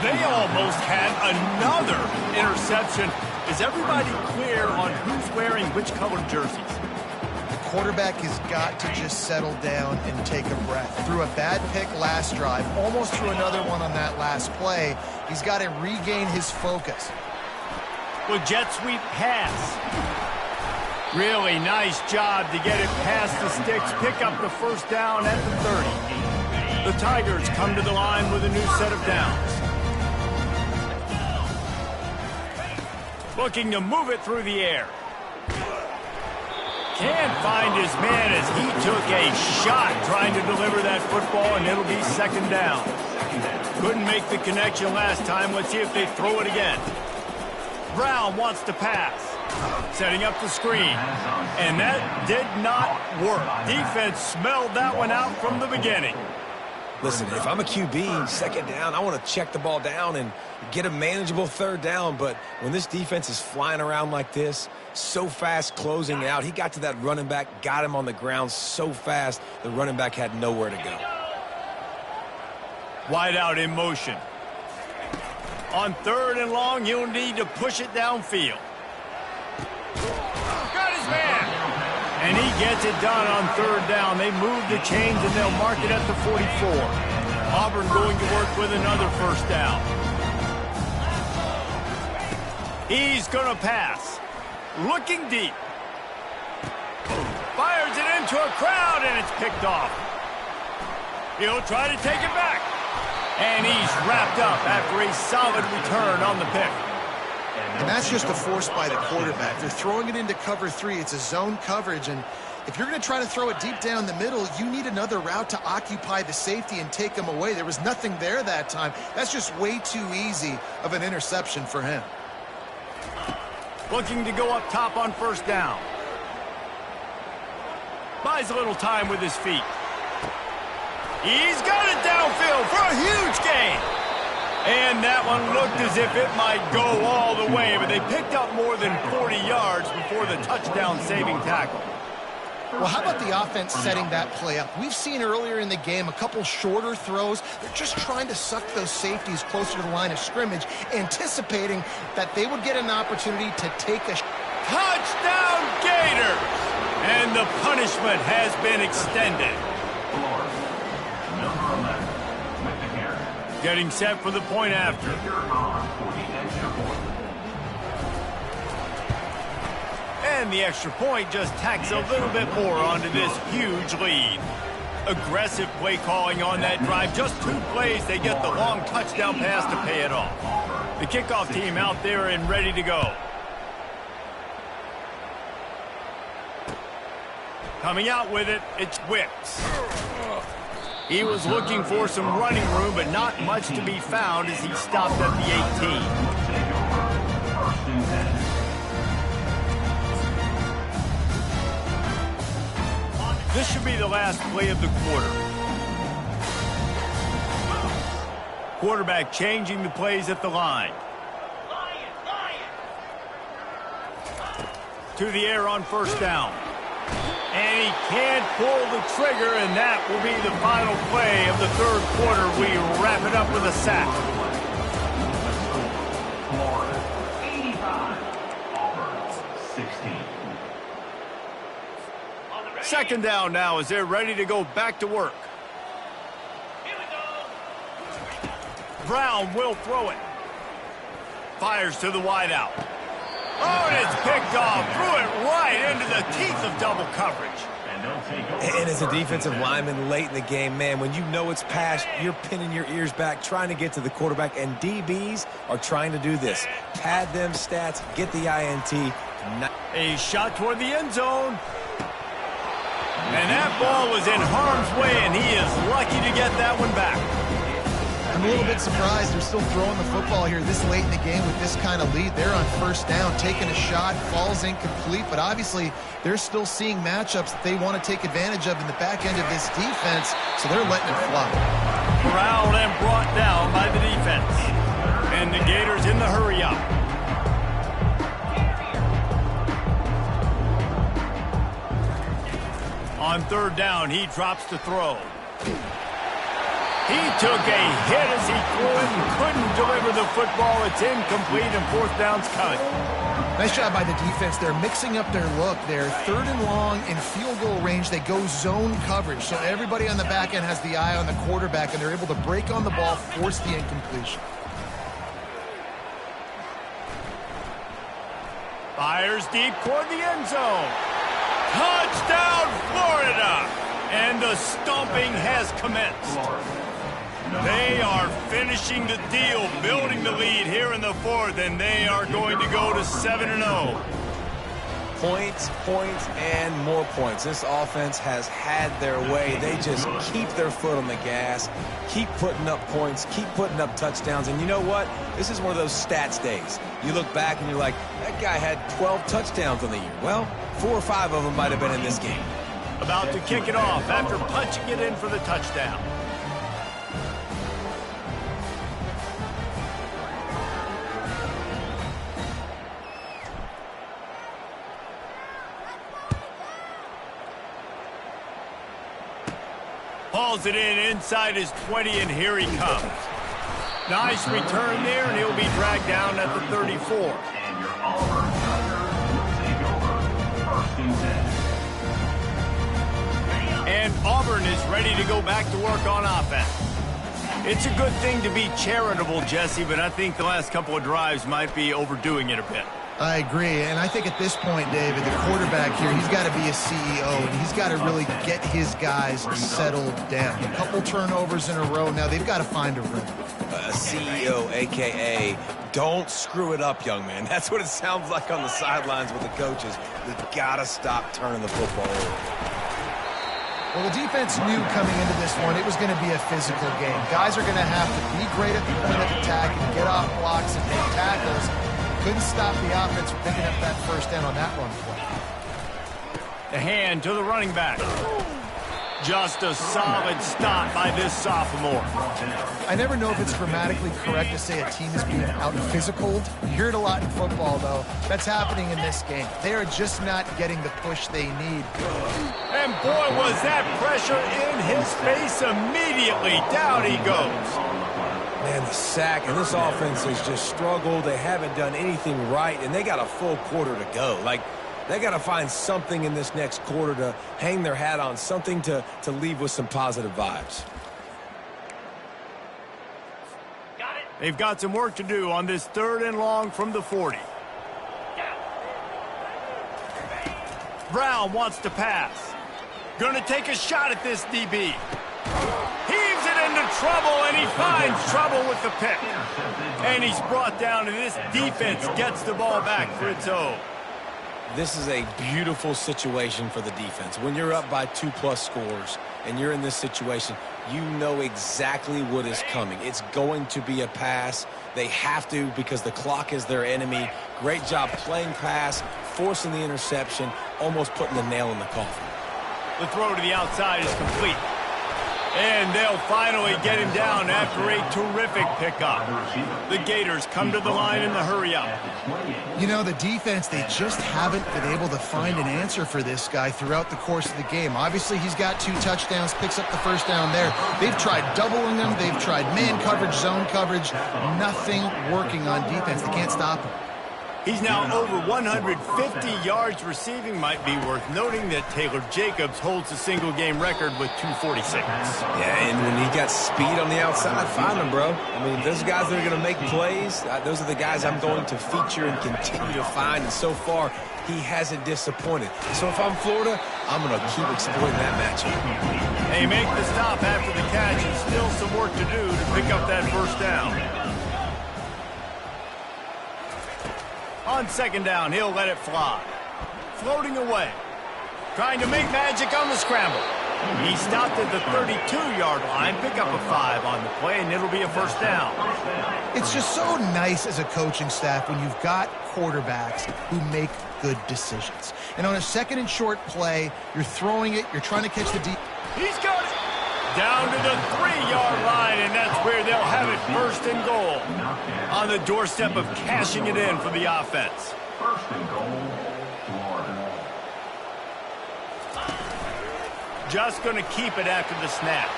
They almost had another interception. Is everybody clear on who's wearing which colored jerseys? Quarterback has got to just settle down and take a breath. Threw a bad pick last drive, almost threw another one on that last play. He's got to regain his focus. With jet sweep pass. Really nice job to get it past the sticks, pick up the first down at the 30. The Tigers come to the line with a new set of downs. Looking to move it through the air. Can't find his man as he took a shot trying to deliver that football, and it'll be second down. Couldn't make the connection last time. Let's see if they throw it again. Brown wants to pass. Setting up the screen. And that did not work. Defense smelled that one out from the beginning. Listen, if I'm a QB, second down, I want to check the ball down and get a manageable third down. But when this defense is flying around like this, so fast closing out, he got to that running back, got him on the ground so fast, the running back had nowhere to go. Wide out in motion. On third and long, he'll need to push it downfield. Got his man. And he gets it done on third down. They move the chains and they'll mark it at the 44. Auburn going to work with another first down. He's going to pass. Looking deep. Fires it into a crowd and it's picked off. He'll try to take it back. And he's wrapped up after a solid return on the pick. And that's just a force by the quarterback. They're throwing it into cover 3. It's a zone coverage, and if you're going to try to throw it deep down the middle, you need another route to occupy the safety and take him away. There was nothing there that time. That's just way too easy of an interception for him. Looking to go up top on first down. Buys a little time with his feet. He's got it downfield for a huge gain. And that one looked as if it might go all the way, but they picked up more than 40 yards before the touchdown-saving tackle. Well, how about the offense setting that play up? We've seen earlier in the game a couple shorter throws. They're just trying to suck those safeties closer to the line of scrimmage, anticipating that they would get an opportunity to take a touchdown Gators! And the punishment has been extended. Getting set for the point after. And the extra point just tacks a little bit more onto this huge lead. Aggressive play calling on that drive. Just 2 plays, they get the long touchdown pass to pay it off. The kickoff team out there and ready to go. Coming out with it, it's Wicks. He was looking for some running room, but not much to be found as he stopped at the 18. This should be the last play of the quarter. Quarterback changing the plays at the line. To the air on first down. And he can't pull the trigger, and that will be the final play of the third quarter. We wrap it up with a sack. Florida, 85. Auburn, 16. Second down now as they're ready to go back to work. Brown will throw it. Fires to the wideout. Oh, and it's picked off. Threw it right into the teeth of double coverage. And as a defensive lineman late in the game, man, when you know it's passed, you're pinning your ears back, trying to get to the quarterback, and DBs are trying to do this. Pad them stats, get the INT. A shot toward the end zone. And that ball was in harm's way, and he is lucky to get that one back. I'm a little bit surprised they're still throwing the football here this late in the game with this kind of lead. They're on first down, taking a shot, falls incomplete, but obviously they're still seeing matchups that they want to take advantage of in the back end of this defense, so they're letting it fly. Corralled and brought down by the defense. And the Gators in the hurry up. On third down, he drops to throw. He took a hit as he threw it and couldn't deliver the football. It's incomplete and fourth down's coming. Nice job by the defense. They're mixing up their look. They're third and long in field goal range. They go zone coverage. So everybody on the back end has the eye on the quarterback, and they're able to break on the ball, force the incompletion. Fires deep toward the end zone. Touchdown, Florida! And the stomping has commenced. They are finishing the deal, building the lead here in the fourth, and they are going to go to 7-0. Points, points, and more points. This offense has had their way. They just keep their foot on the gas, keep putting up points, keep putting up touchdowns. And you know what? This is one of those stats days. You look back and you're like, that guy had 12 touchdowns on the year. Well, 4 or 5 of them might have been in this game. About to kick it off after punching it in for the touchdown. Hauls it in inside his 20, and here he comes. Nice return there, and he'll be dragged down at the 34. And your Auburn Tigers will take over first and 10. And Auburn is ready to go back to work on offense. It's a good thing to be charitable, Jesse, but I think the last couple of drives might be overdoing it a bit. I agree, and I think at this point, David, the quarterback here, he's got to be a CEO, and he's got to really get his guys settled down. A couple turnovers in a row. Now they've got to find a rhythm. A CEO, a.k.a. don't screw it up, young man. That's what it sounds like on the sidelines with the coaches. You've got to stop turning the football over. Well, the defense knew coming into this one it was going to be a physical game. Guys are going to have to be great at the point of attack and get off blocks and make tackles. Couldn't stop the offense from picking up that first down on that run play. The hand to the running back. Just a solid stop by this sophomore. I never know if it's grammatically correct to say a team is being out-physicaled. You hear it a lot in football, though. That's happening in this game. They are just not getting the push they need. And boy, was that pressure in his face immediately. Down he goes. Man, the sack, and this offense has just struggled. They haven't done anything right, and they got a full quarter to go. Like, they got to find something in this next quarter to hang their hat on, something to leave with some positive vibes. They've got some work to do on this 3rd and long from the 40. Brown wants to pass. Gonna take a shot at this DB. Heaves it into trouble, and he finds trouble with the pick. And he's brought down, and this defense gets the ball back for its own. This is a beautiful situation for the defense. When you're up by 2+ scores and you're in this situation, you know exactly what is coming. It's going to be a pass. They have to because the clock is their enemy. Great job playing pass, forcing the interception, almost putting the nail in the coffin. The throw to the outside is complete. And they'll finally get him down after a terrific pickup. The Gators come to the line in the hurry-up. You know, the defense, they just haven't been able to find an answer for this guy throughout the course of the game. Obviously, he's got 2 touchdowns, picks up the first down there. They've tried doubling him. They've tried man coverage, zone coverage. Nothing working on defense. They can't stop him. He's now over 150 yards receiving. Might be worth noting that Taylor Jacobs holds the single-game record with 246. Yeah, and when he got speed on the outside, find him, bro. I mean, those guys that are going to make plays, those are the guys I'm going to feature and continue to find. And so far, he hasn't disappointed. So if I'm Florida, I'm going to keep exploiting that matchup. They make the stop after the catch, and still some work to do to pick up that first down. On 2nd down, he'll let it fly. Floating away. Trying to make magic on the scramble. He stopped at the 32-yard line. Pick up a 5 on the play, and it'll be a first down. It's just so nice as a coaching staff when you've got quarterbacks who make good decisions. And on a 2nd and short play, you're throwing it, you're trying to catch the deep. He's got it. Down to the 3-yard line, and that's where they'll have it 1st and goal. On the doorstep of cashing it in for the offense. 1st and goal, Florida. Just going to keep it after the snap.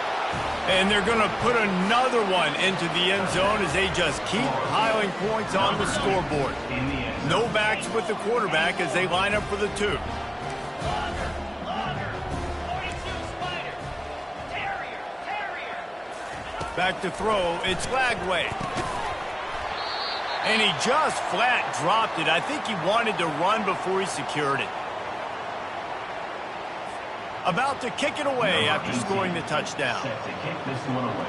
And they're going to put another one into the end zone as they just keep piling points on the scoreboard. No backs with the quarterback as they line up for the 2. Back to throw, it's Lagway. And he just flat dropped it. I think he wanted to run before he secured it. About to kick it away after scoring the touchdown. Set to kick this one away.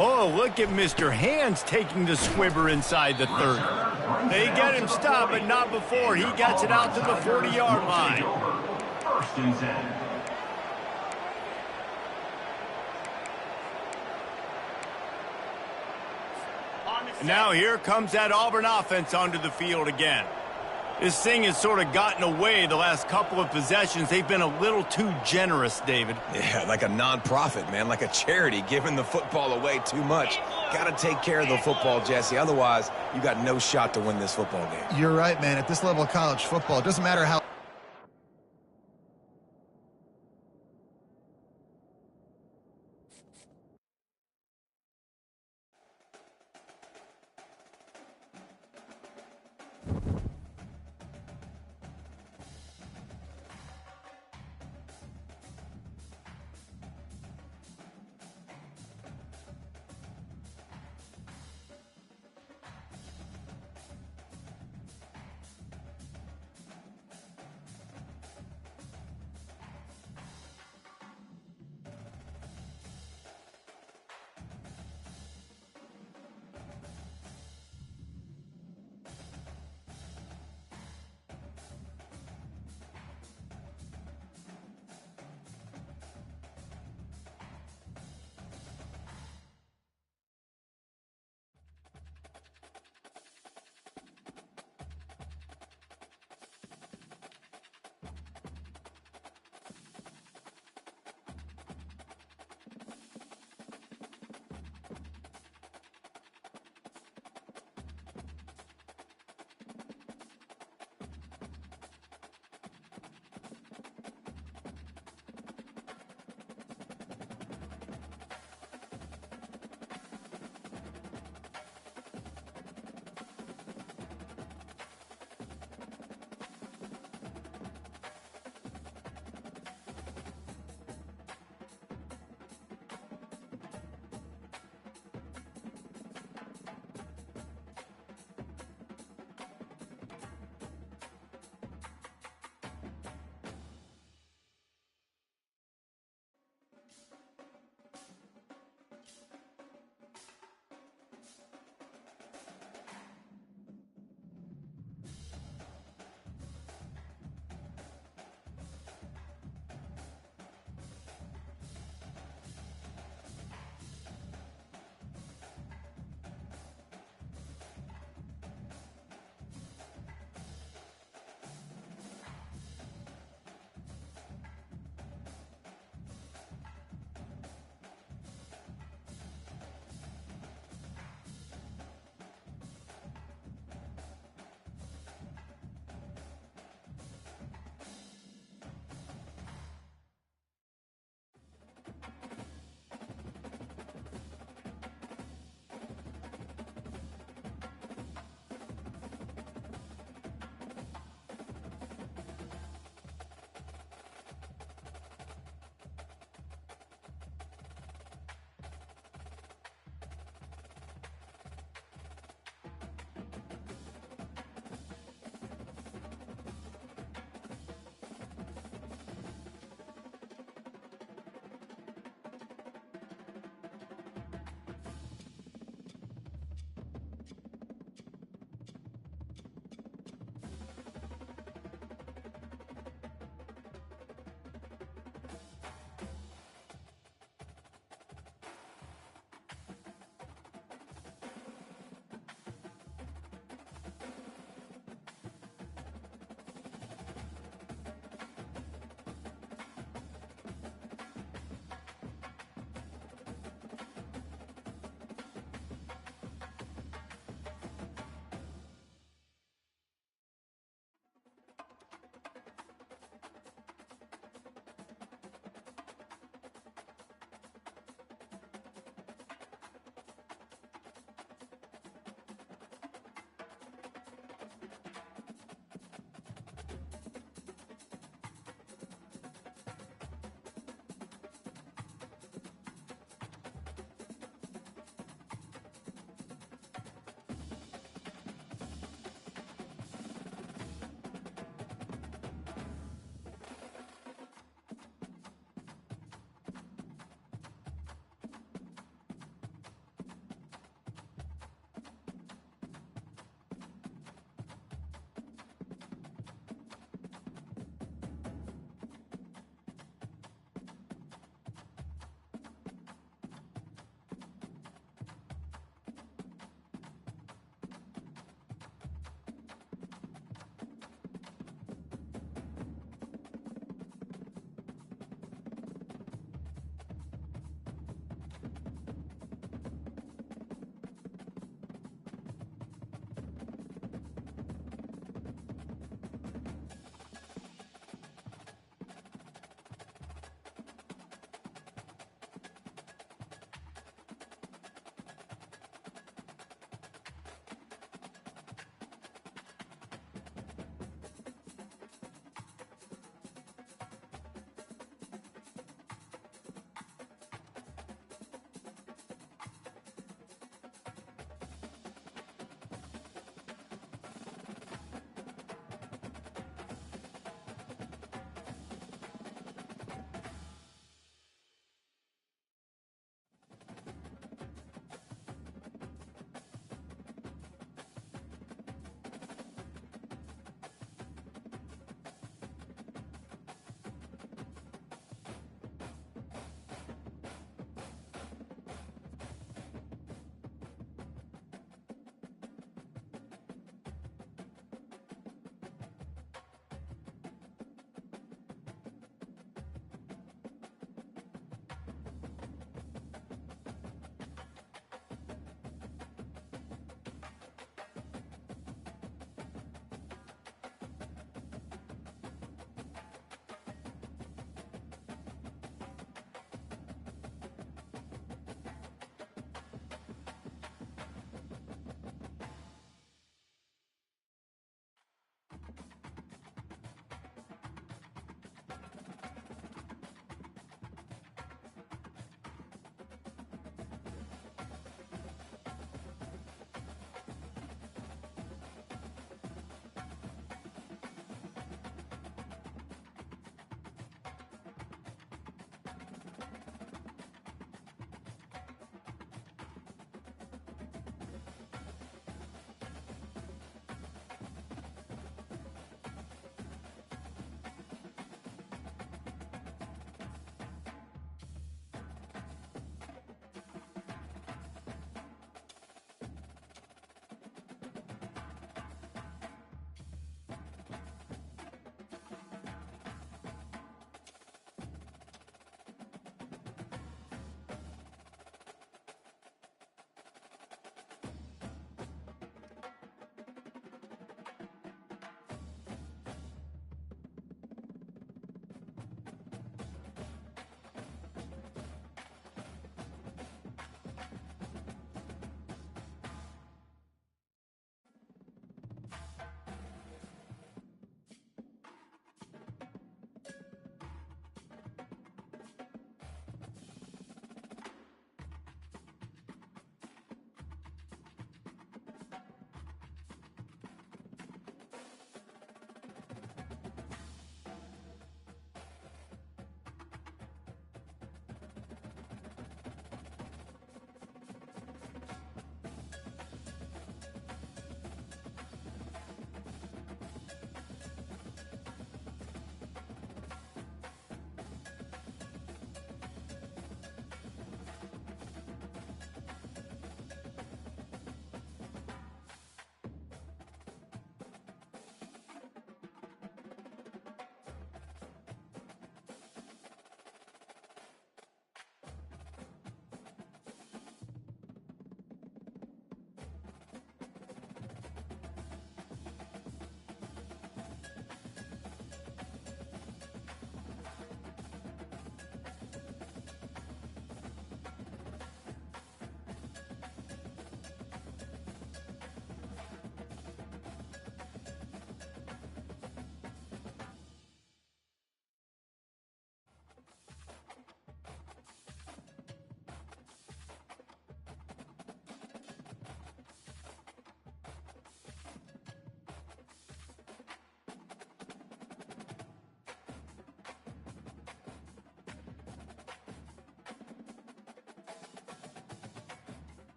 Oh, look at Mr. Hands taking the squibber inside the 30. They get him stopped, but not before he gets it out to the 40-yard line. 1st and 10. Now here comes that Auburn offense onto the field again. This thing has sort of gotten away the last couple of possessions. They've been a little too generous, David. Yeah, like a non-profit, man, like a charity, giving the football away too much. Got to take care of the football, Jesse. Otherwise, you got no shot to win this football game. You're right, man. At this level of college football, it doesn't matter how